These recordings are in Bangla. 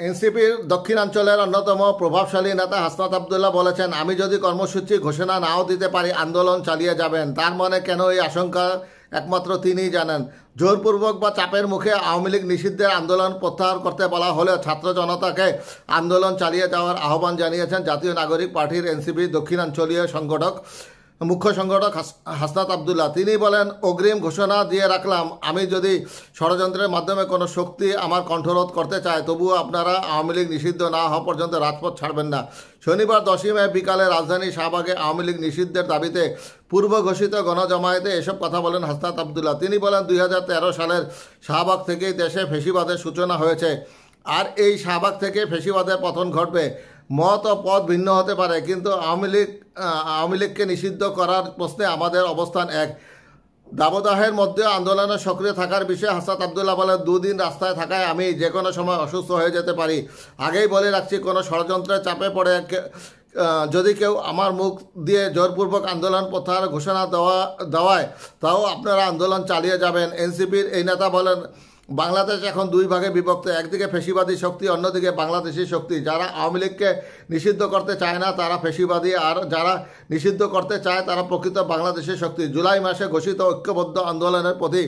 এনসিপির দক্ষিণাঞ্চলের অন্যতম প্রভাবশালী নেতা হাসনাত আবদুল্লাহ বলেছেন, আমি যদি কর্মসূচি ঘোষণা নাও দিতে পারি আন্দোলন চালিয়ে যাবেন। তার মনে কেন এই আশঙ্কা একমাত্র তিনিই জানেন। জোরপূর্বক বা চাপের মুখে আওয়ামী লীগ নিষিদ্ধের আন্দোলন প্রত্যাহার করতে বলা হলেও ছাত্র জনতাকে আন্দোলন চালিয়ে যাওয়ার আহ্বান জানিয়েছেন জাতীয় নাগরিক পার্টির এনসিপির দক্ষিণাঞ্চলীয় মুখ্য সংগঠক হাসনাত আবদুল্লাহ। তিনি বলেন, অগ্রিম ঘোষণা দিয়ে রাখলাম, আমি যদি ষড়যন্ত্রের মাধ্যমে কোনো শক্তি আমার কণ্ঠরোধ করতে চায় তবুও আপনারা আওয়ামী লীগ নিষিদ্ধ না হওয়া পর্যন্ত রাজপথ ছাড়বেন না। শনিবার 10 মে বিকালে রাজধানী শাহবাগে আওয়ামী লীগ নিষিদ্ধের দাবিতে পূর্ব ঘোষিত গণজমায়েতে এসব কথা বলেন হাসনাত আবদুল্লাহ। তিনি বলেন, 2013 সালের শাহবাগ থেকেই দেশে ফ্যাসিবাদের সূচনা হয়েছে, আর এই শাহবাগ থেকে ফ্যাসিবাদের পতন ঘটবে। মত ও পথ ভিন্ন হতে পারে, কিন্তু আওয়ামী লীগকে নিষিদ্ধ করার প্রশ্নে আমাদের অবস্থান এক। দাবদাহের মধ্যে আন্দোলনে সক্রিয় থাকার বিষয়ে হাসনাত আবদুল্লাহ বলেন, 2 দিন রাস্তায় থাকায় আমি যে কোনো সময় অসুস্থ হয়ে যেতে পারি। আগেই বলে রাখছি, কোনো ষড়যন্ত্রের চাপে পড়ে যদি কেউ আমার মুখ দিয়ে জোরপূর্বক আন্দোলন প্রত্যাহার ঘোষণা দেওয়ায় তাও আপনারা আন্দোলন চালিয়ে যাবেন। এনসিপির এই নেতা বলেন, বাংলাদেশ এখন 2 ভাগে বিভক্ত, একদিকে ফ্যাসিবাদী শক্তি, অন্যদিকে বাংলাদেশি শক্তি। যারা আওয়ামী লীগকে নিষিদ্ধ করতে চায় না তারা ফ্যাসিবাদী, আর যারা নিষিদ্ধ করতে চায় তারা প্রকৃত বাংলাদেশি শক্তি। জুলাই মাসে ঘোষিত ঐক্যবদ্ধ আন্দোলনের প্রতি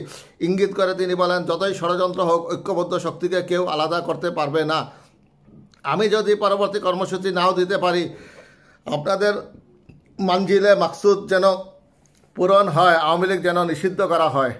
ইঙ্গিত করে তিনি বলেন, যতই ষড়যন্ত্র হোক ঐক্যবদ্ধ শক্তিকে কেউ আলাদা করতে পারবে না। আমি যদি পরবর্তী কর্মসূচি নাও দিতে পারি, আপনাদের মানজিলে মাকসুদ যেন পূরণ হয়, আওয়ামী লীগ যেন নিষিদ্ধ করা হয়।